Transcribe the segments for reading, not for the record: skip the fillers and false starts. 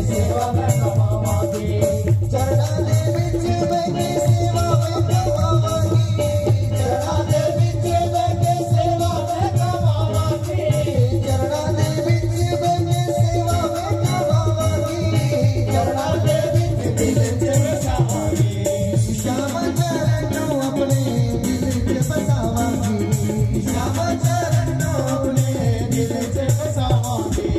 सेवा में कमावांगी चरणा दे विच बैठे सेवा में कमावांगी चरणा दे विच बैठे सेवा में कमावांगी चरणा दे विच बैठे सेवा में कमावांगी चरणा दे विच दिल च बसावांगी श्याम चरणों अपने दिल च बसावांगी श्याम चरणों अपने दिल च बसावांगी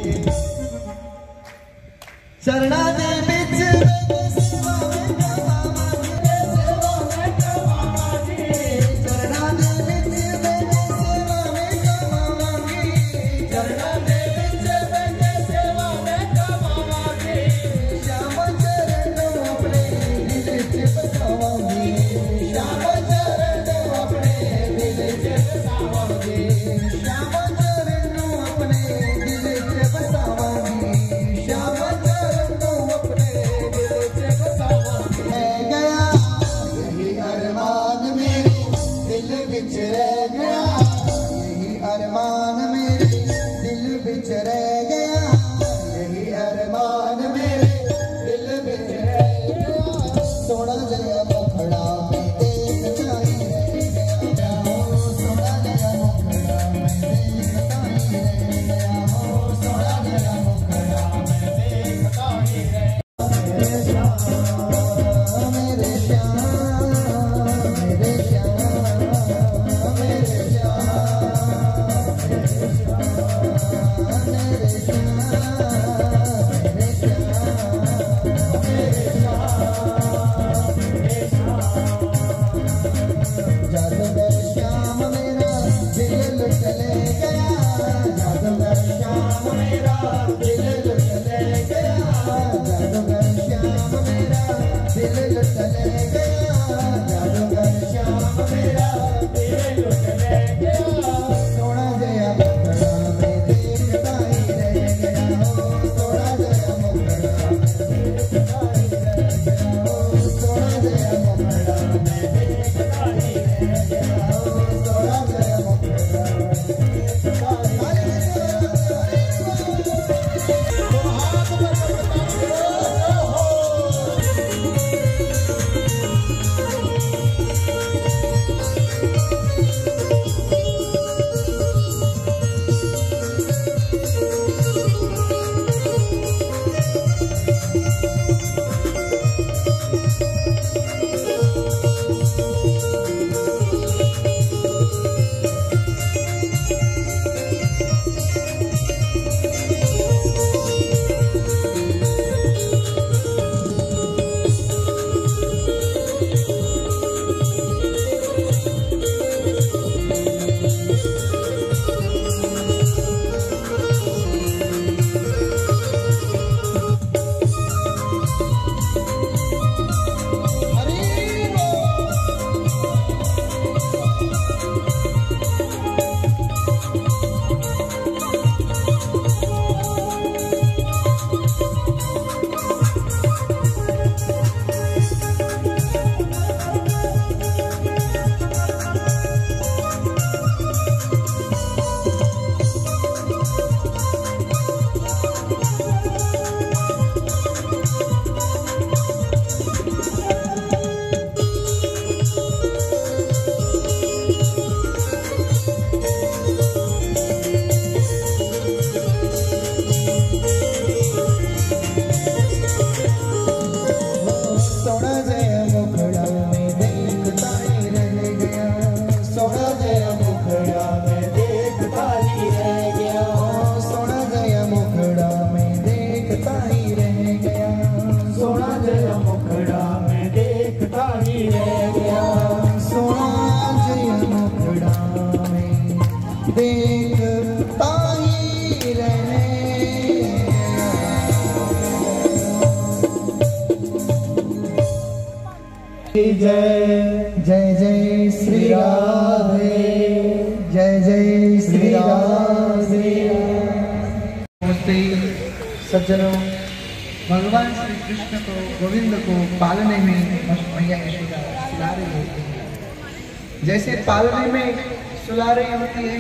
चरणा दे विच बैठे सेवा में कमावांगी सेवा में कमावांगी चरणा दे विच बैठे सेवा में कमावांगी चरणा दे विच बैठे सेवा में कमावांगी श्याम चरणों अपने दिल च बसावांगी श्याम चरणों अपने दिल च बसावांगी श्याम चरणों अपने दिल च बसावांगी श्याम चरणों अपने दिल च बसावांगी रह गया यही अरमान मेरे दिल विच रह गया यही अरमान मेरे दिल विच रह गया यही अरमान मेरे दिल विच रह गया सोना जया मुखड़ा में देखता ही रह गया सोना जया मुखड़ा में देखता ही रह गया सोना जया मुखड़ा में देखता ही रह मेरे श्याम मेरे श्याम मेरे श्याम मेरे श्याम मेरे जादूगर श्याम मेरा दिल चले गया जादूगर श्याम मेरा दिल चले गया जादूगर श्याम मेरा दिल चले गया जादूगर श्याम मेरा दिल चले गया सोना जया मुखड़ा में देखता ही रह गया सोना जया मुखड़ा में देखता ही रह गया सोना जया मुखड़ा में देखता ही रह गया सोना जया मुखड़ा में देखता ही जय जय जय श्री राधे, जय जय श्री राधे। नमस्ते सज्जनों, भगवान श्री कृष्ण को, गोविंद को पालने में मैया यशोदा सुला रही होती है। जैसे पालने में सुला रही होती है,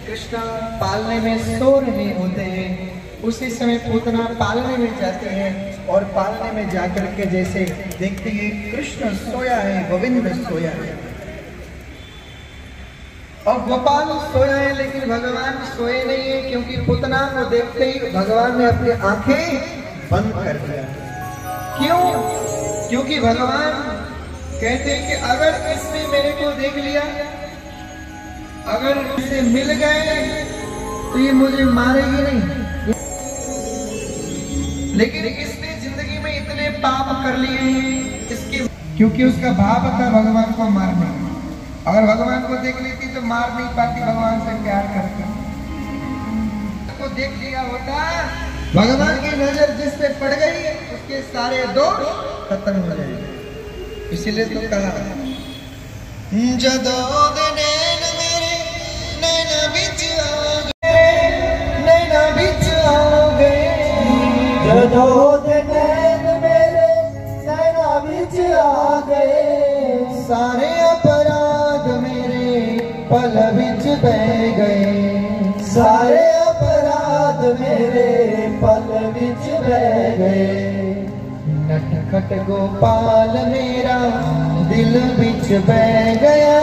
कृष्ण पालने में सो रहे होते हैं, उसी समय पूतना पालने में जाते हैं और पालने में जाकर के जैसे देखते हैं कृष्ण सोया है, गोविंद सोया है और गोपाल सोया है, लेकिन भगवान सोए नहीं है, क्योंकि पूतना को देखते ही भगवान ने अपनी आंखें बंद कर दिया। क्यों? क्योंकि भगवान कहते हैं कि अगर इसने मेरे को देख लिया, अगर इससे मिल गए तो ये मुझे मारेगी नहीं, लेकिन इसने जिंदगी में इतने पाप कर लिए हैं इसके, क्योंकि उसका भाव था भगवान को मारने। अगर भगवान को देख लेती तो मार नहीं पाती, भगवान से प्यार करती। को देख लिया होता, भगवान की नजर जिस पे पड़ गई उसके सारे दोष खत्म हो जाएंगे। इसीलिए तो कहा जदों दे नैन मेरे नैना बिच आ गए, नैना बिच आ गए, जदों दे नैन मेरे नैना बिच आ गए, सारे अपराध मेरे पल बिच बह गए, सारे अपराध मेरे पल बिच बह गए, नटखट गोपाल मेरा दिल बिच बह गया,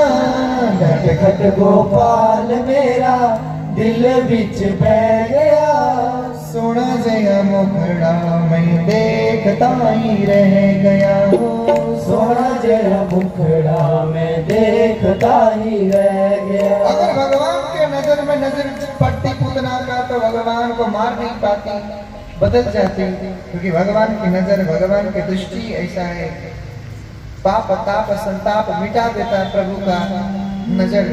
नटखट गोपाल मेरा दिल बिच बह गया, सोना जया मुखड़ा मैं देखता ही रह गया, सोना जया मुखड़ा मैं देखता ही रह गया। अगर भगवान के नजर में नजर पड़ती पूतना का तो भगवान को मार नहीं पाती, बदल जाती, क्योंकि भगवान की नजर, भगवान की दृष्टि ऐसा है, पाप ताप संताप मिटा देता है प्रभु का नजर।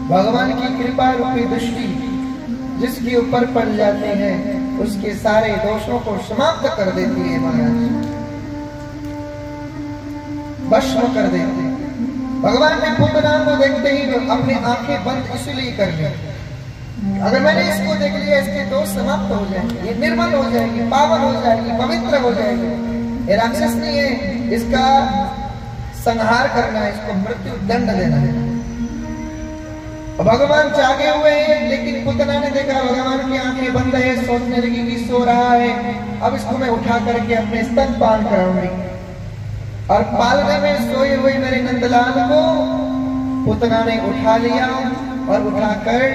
भगवान की कृपा रूपी दृष्टि जिसके ऊपर पड़ जाते हैं उसके सारे दोषों को समाप्त कर देती है महाराज, भस्म कर देते हैं। भगवान ने पूतना को देखते ही अपनी आंखें बंद इसलिए कर ली, अगर मैंने इसको देख लिया इसके दोष समाप्त हो जाएंगे, ये निर्मल हो जाएगी, पावन हो जाएगी, पवित्र हो जाएगी, ये राक्षस नहीं है, इसका संहार करना है, इसको मृत्यु दंड देना है। भगवान जागे हुए हैं, लेकिन पूतना ने देखा भगवान की आंखें बंद है, सोचने लगी कि सो रहा है, अब इसको मैं उठा करके अपने स्तन पान कराऊंगी। और पालने में सोए हुए मेरे नंदलाल को पूतना ने उठा लिया और उठाकर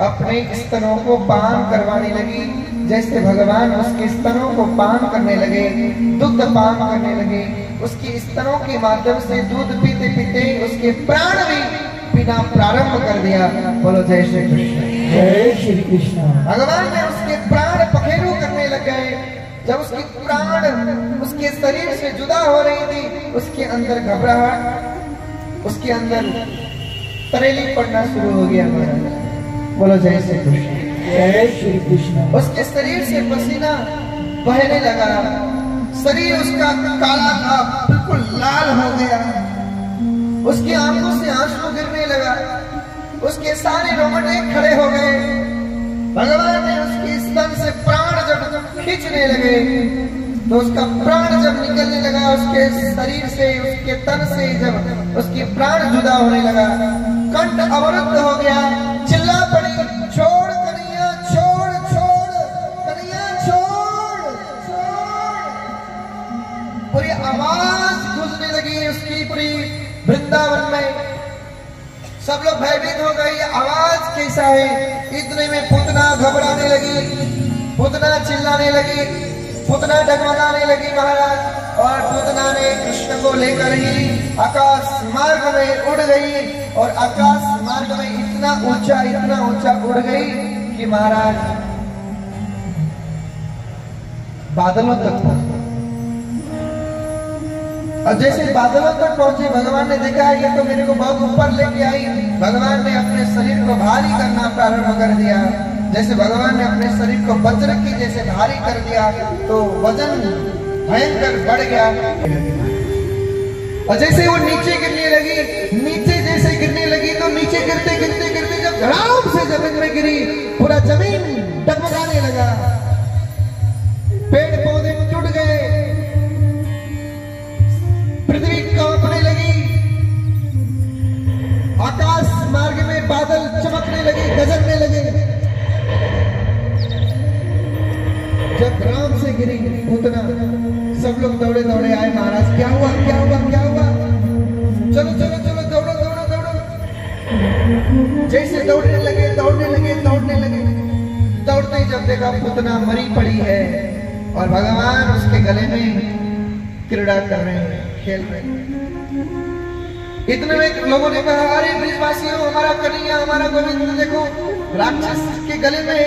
अपने स्तनों को पान करवाने लगी, जैसे भगवान उसके स्तनों को पान करने लगे, दूध पान करने लगे, उसके स्तनों के माध्यम से दूध पीते पीते उसके प्राण भी पीना प्रारंभ कर दिया। बोलो जय श्री कृष्ण, जय श्री कृष्ण। भगवान ने उसके प्राण पखेरु करने लग गए। जब उसकी प्राण उसके शरीर से जुदा हो रही थी, उसके अंदर घबराहट, उसके अंदर तरेली पड़ना शुरू हो गया महाराज। बोलो जय श्री कृष्ण, जय श्री कृष्ण। उसके शरीर से पसीना बहने लगा, शरीर उसका काला था, बिल्कुल लाल हो गया, उसकी आंखों से आंसू गिरने लगा, उसके सारे रोंगटे खड़े हो गए। भगवान ने उसके स्तन से प्राण जब खींचने लगे तो उसका प्राण जब निकलने लगा, उसके शरीर से, उसके तन से जब उसकी प्राण जुदा होने लगा, कंठ अवरुद्ध हो गया, चिल्ला पड़ी, छोड़ कन्हैया छोड़, छोड़ कन्हैया छोड़, छोड़। पूरी आवाज गूंजने लगी उसकी पूरी वृंदावन में, सब लोग भयभीत हो गए, ये आवाज कैसा है। इतने में पूतना घबराने लगी, पूतना चिल्लाने लगी, पूतना डगमगाने लगी महाराज, और पूतना ने कृष्ण को लेकर ही आकाश मार्ग में उड़ गई, और आकाश मार्ग में इतना ऊंचा उड़ गई कि महाराज बादलों तक पहुंची। और जैसे बादलों तक पहुंचे, भगवान ने देखा ये तो मेरे को बहुत ऊपर लेके आई, भगवान ने अपने शरीर को भारी करना प्रारंभ कर दिया। जैसे भगवान ने अपने शरीर को वज्र की जैसे भारी कर दिया तो वजन भयंकर बढ़ गया, और जैसे वो नीचे गिरने लगी, नीचे जैसे गिरने लगी तो नीचे गिरते गिरते गिरते जब धड़ाम से जमीन में गिरी, पूरा जमीन डगमगाने लगा, पेड़ पौधे टूट गए, पृथ्वी कांपने लगी, आकाश मार्ग में बादल चमकने लगे, गरजने लगे। आराम से गिरी पूतना। सब लोग दौड़े दौड़े आए, महाराज क्या हुआ क्या हुआ क्या हुआ, चलो चलो चलो दौड़ो दौड़ो दौड़ो। जैसे दौड़ने लगे दौड़ने लगे दौड़ने लगे, दौड़ते ही जब देखा पूतना मरी पड़ी है और भगवान उसके गले में क्रीड़ा कर रहे हैं, खेल रहे हैं। इतने में लोगों ने कहा, अरे ब्रिजवासियों, हमारा कन्हैया हमारा गोविंद देखो राक्षस के गले में,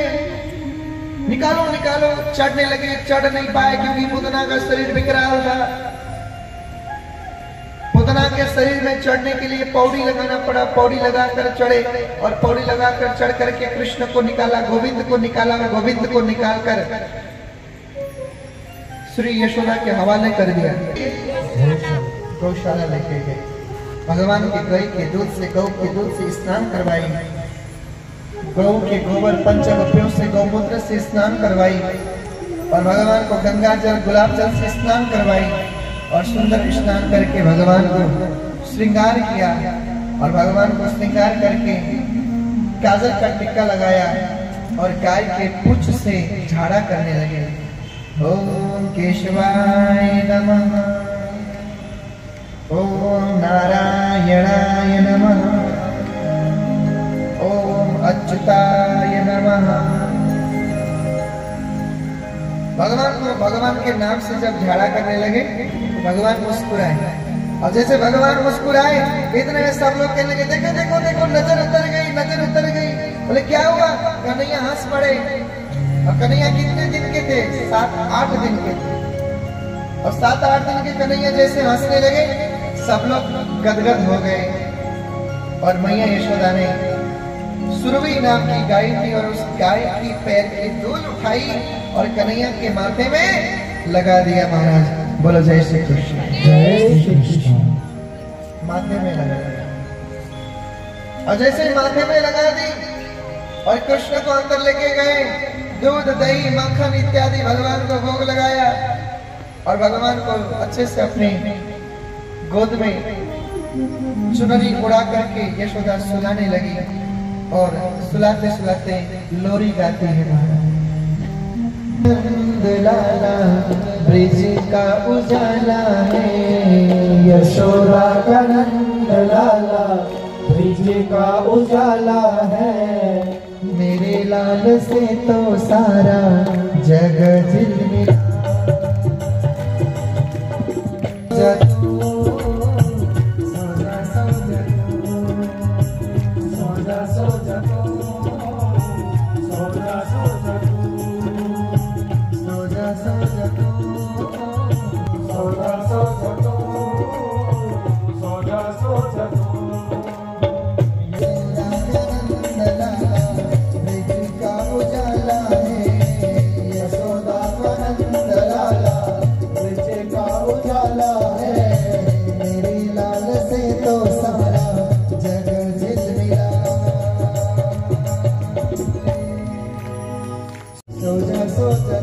निकालो निकालो। चढ़ने लगे, चढ़ नहीं पाए क्योंकि पूतना का शरीर विकराल था। पूतना के शरीर में चढ़ने के लिए पौड़ी लगाना पड़ा, पौड़ी लगाकर चढ़े और पौड़ी लगाकर चढ़ करके कृष्ण को निकाला, गोविंद को निकाला, गोविंद को निकालकर श्री यशोदा के हवाले कर दिया। गौशाला लेके गए, भगवान के गाय के दूध से, गौ के दूध से स्नान करवाई, गौ के गोबर पंचगव्यों से, गौमूत्र से स्नान करवाई और भगवान को गंगा जल गुलाब जल से स्नान करवाई और सुंदर स्नान करके भगवान को श्रृंगार किया और भगवान को श्रृंगार करके काजल का टिक्का लगाया और गाय के पूंछ से झाड़ा करने लगे। ओम केशवाय नमः, ओम नारायणाय नमः, ओम अच्युताय नमः। भगवान के नाम से जब झाड़ा करने लगे भगवान मुस्कुराए और जैसे भगवान मुस्कुराए इतने में सब लोग कहने लगे, देखो देखो देखो नजर उतर गई, नजर उतर गई। बोले क्या हुआ? कन्हैया हंस पड़े। और कन्हैया कितने दिन के थे? 7-8 दिन के थे। और 7-8 दिन के कन्हैया जैसे हंसने लगे सब लोग गदगद हो गए। और मैया यशोदा ने सुरभि नाम की गाय थी और उस गाय की पैर की धूल उठाई और कन्हैया के माथे में लगा दिया। महाराज बोलो जय श्री कृष्ण। जय श्री कृष्ण। माथे में लगा दिया और जैसे माथे में लगा दी और कृष्ण को अंदर लेके गए, दूध दही मक्खन इत्यादि भगवान को भोग लगाया और भगवान को अच्छे से अपने गोद में चुनरी उड़ा करके यशोदा सुलाने लगी और सुलाते सुलाते लोरी गाती है। नंद लाला ब्रिज का उजाला है, यशोदा का नंद लाला ब्रिज का उजाला है। मेरे लाल से तो सारा जग झिलमिला। सोचा